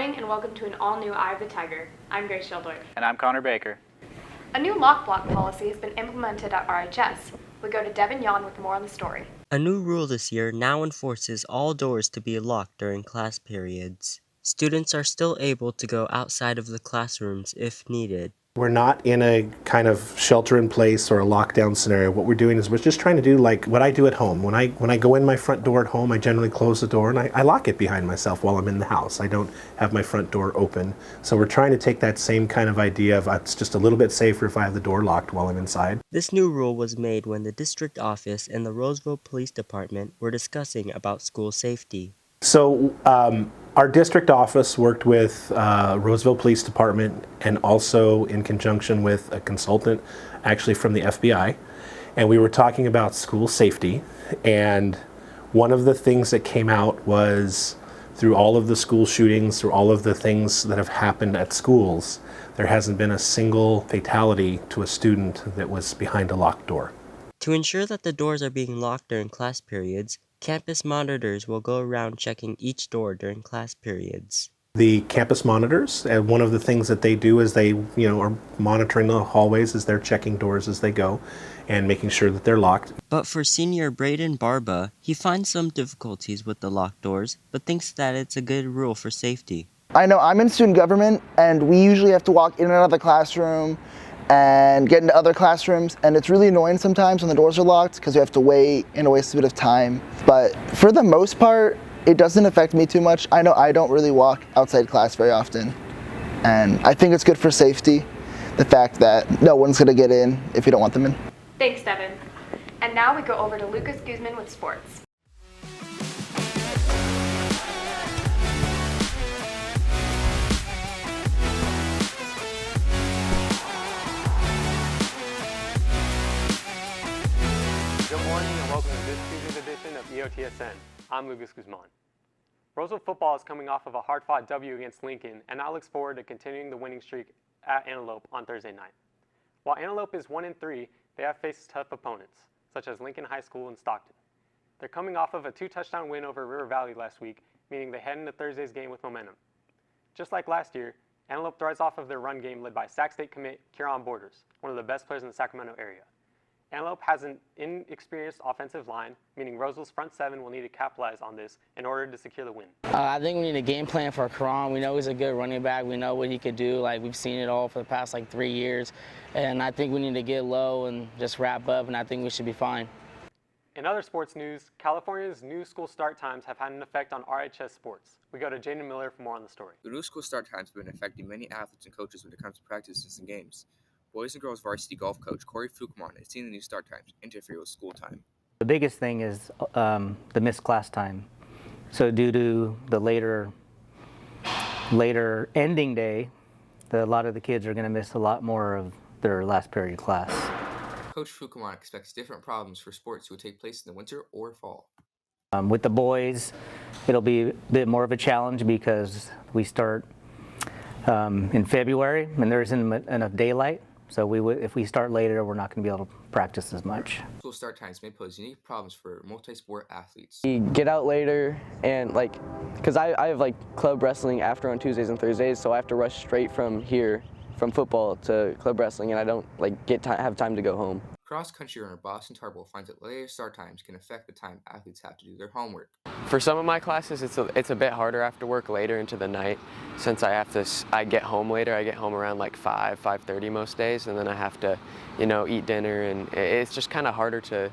morning and welcome to an all-new Eye of the Tiger. I'm Grace Sheldorf. And I'm Connor Baker. A new lock block policy has been implemented at RHS. We go to Devin Yon with more on the story. A new rule this year now enforces all doors to be locked during class periods. Students are still able to go outside of the classrooms if needed. We're not in a kind of shelter in place or a lockdown scenario. What we're doing is we're just trying to do like what I do at home. When I go in my front door at home, I generally close the door and I lock it behind myself while I'm in the house. I don't have my front door open. So we're trying to take that same kind of idea of it's just a little bit safer if I have the door locked while I'm inside. This new rule was made when the district office and the Roseville Police Department were discussing about school safety. So our district office worked with Roseville Police Department and also in conjunction with a consultant actually from the FBI. And we were talking about school safety. And one of the things that came out was through all of the school shootings, through all of the things that have happened at schools, there hasn't been a single fatality to a student that was behind a locked door. To ensure that the doors are being locked during class periods, campus monitors will go around checking each door during class periods. The campus monitors, and one of the things that they do is they, are monitoring the hallways as they're checking doors as they go and making sure that they're locked. But for senior Braden Barba, he finds some difficulties with the locked doors, but thinks that it's a good rule for safety. I know I'm in student government, and we usually have to walk in and out of the classroom and get into other classrooms, and it's really annoying sometimes when the doors are locked because you have to wait and waste a bit of time. But for the most part, it doesn't affect me too much. I know I don't really walk outside class very often, and I think it's good for safety, the fact that no one's going to get in if you don't want them in. Thanks, Devin. And now we go over to Lucas Guzman with sports. Good morning and welcome to this Tuesday's edition of EOTSN. I'm Lucas Guzman. Roseville football is coming off of a hard-fought W against Lincoln and now looks forward to continuing the winning streak at Antelope on Thursday night. While Antelope is 1-3, they have faced tough opponents, such as Lincoln High School and Stockton. They're coming off of a 2-touchdown win over River Valley last week, meaning they head into Thursday's game with momentum. Just like last year, Antelope thrives off of their run game led by Sac State commit Kieran Borders, one of the best players in the Sacramento area. Antelope has an inexperienced offensive line, meaning Roseville's front seven will need to capitalize on this in order to secure the win. I think we need a game plan for Karan. We know he's a good running back. We know what he could do. We've seen it all for the past 3 years. And I think we need to get low and just wrap up, and I think we should be fine. In other sports news, California's new school start times have had an effect on RHS sports. We go to Jaden Miller for more on the story. The new school start times have been affecting many athletes and coaches when it comes to practices and games. Boys and girls varsity golf coach Corey Fuchman has seen the new start times interfere with school time. The biggest thing is the missed class time. So due to the later ending day, a lot of the kids are going to miss a lot more of their last period class. Coach Fuchman expects different problems for sports will take place in the winter or fall. With the boys, it'll be a bit more of a challenge because we start in February and there isn't enough daylight. So if we start later, we're not going to be able to practice as much. School start times may pose unique problems for multi-sport athletes. You get out later and because I have club wrestling after on Tuesdays and Thursdays, so I have to rush straight from football to club wrestling, and I don't have time to go home. Cross-country runner Boston Tarble finds that later start times can affect the time athletes have to do their homework. For some of my classes, it's a bit harder after work later into the night, since I get home later. I get home around 5:30 most days, and then I have to, eat dinner, and it's just kind of harder to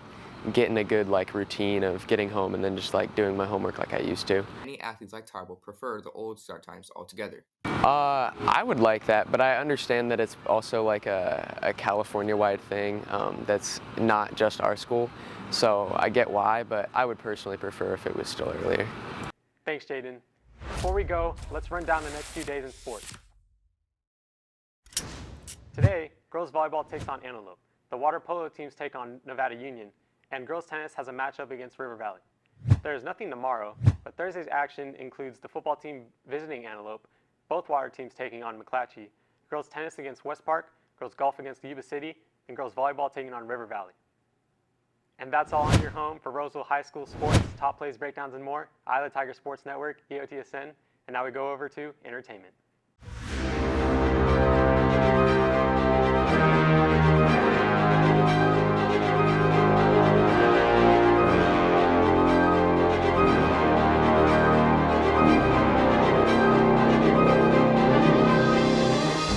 get in a good routine of getting home and then just doing my homework like I used to. Many athletes like Tarble prefer the old start times altogether. I would like that, but I understand that it's also a California-wide thing that's not just our school. So I get why, but I would personally prefer if it was still earlier. Thanks, Jaden. Before we go, let's run down the next few days in sports. Today, girls volleyball takes on Antelope. The water polo teams take on Nevada Union, and girls tennis has a matchup against River Valley. There is nothing tomorrow, but Thursday's action includes the football team visiting Antelope, both water teams taking on McClatchy, girls tennis against West Park, girls golf against Yuba City, and girls volleyball taking on River Valley. And that's all on your home for Roseville High School sports, top plays, breakdowns, and more. Eye of the Tiger Sports Network, EOTSN, And now we go over to entertainment.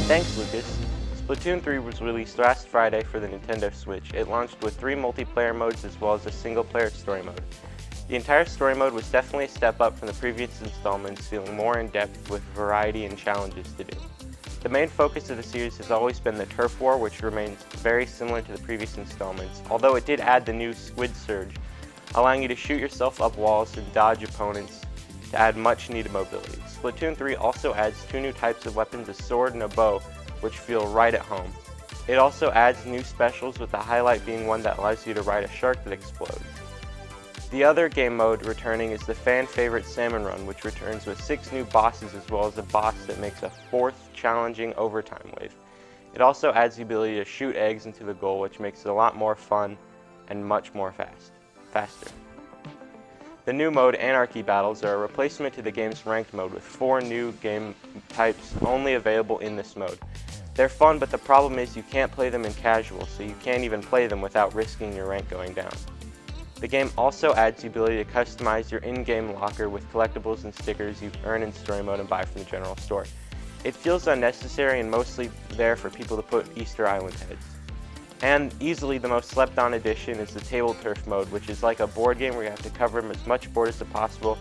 Thanks, Lucas. Splatoon 3 was released last Friday for the Nintendo Switch. It launched with 3 multiplayer modes as well as a single-player story mode. The entire story mode was definitely a step up from the previous installments, feeling more in-depth with variety and challenges to do. The main focus of the series has always been the turf war, which remains very similar to the previous installments, although it did add the new Squid Surge, allowing you to shoot yourself up walls and dodge opponents to add much needed mobility. Splatoon 3 also adds 2 new types of weapons, a sword and a bow, which feel right at home. It also adds new specials, with the highlight being one that allows you to ride a shark that explodes. The other game mode returning is the fan favorite Salmon Run, which returns with 6 new bosses as well as a boss that makes a 4th challenging overtime wave. It also adds the ability to shoot eggs into the goal, which makes it a lot more fun and much more faster. The new mode, Anarchy Battles, are a replacement to the game's ranked mode with 4 new game types only available in this mode. They're fun, but the problem is you can't play them in casual, so you can't even play them without risking your rank going down. The game also adds the ability to customize your in-game locker with collectibles and stickers you earn in story mode and buy from the general store. It feels unnecessary and mostly there for people to put Easter Island heads. And easily the most slept on addition is the table turf mode, which is like a board game where you have to cover as much board as possible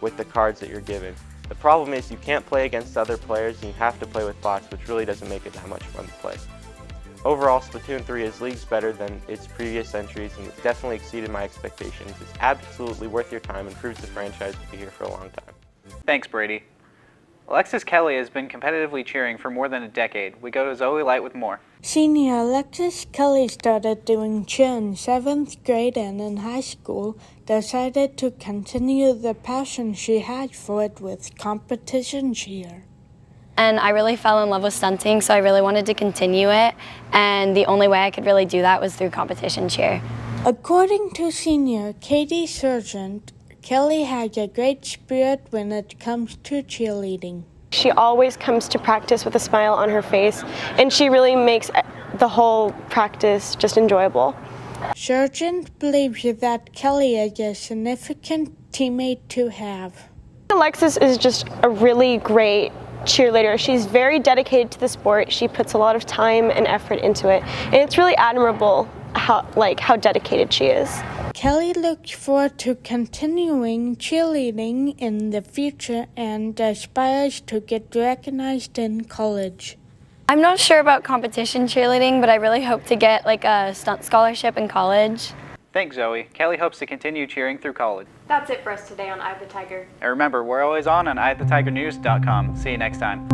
with the cards that you're given. The problem is you can't play against other players and you have to play with bots, which really doesn't make it that much fun to play. Overall, Splatoon 3 is leagues better than its previous entries and definitely exceeded my expectations. It's absolutely worth your time and proves the franchise will be here for a long time. Thanks, Brady. Alexis Kelly has been competitively cheering for more than a decade. We go to Zoe Light with more. Senior Alexis Kelly started doing cheer in 7th grade and in high school decided to continue the passion she had for it with competition cheer. And I really fell in love with stunting, so I really wanted to continue it, and the only way I could really do that was through competition cheer. According to senior Katie Sargent, Kelly has a great spirit when it comes to cheerleading. She always comes to practice with a smile on her face, and she really makes the whole practice just enjoyable. Sargent believes that Kelly is a significant teammate to have. Alexis is just a really great cheerleader. She's very dedicated to the sport. She puts a lot of time and effort into it, and it's really admirable how dedicated she is. Kelly looks forward to continuing cheerleading in the future and aspires to get recognized in college. I'm not sure about competition cheerleading, but I really hope to get a stunt scholarship in college. Thanks, Zoe. Kelly hopes to continue cheering through college. That's it for us today on Eye of the Tiger. And remember, we're always on EyeofTheTigerNews.com. See you next time.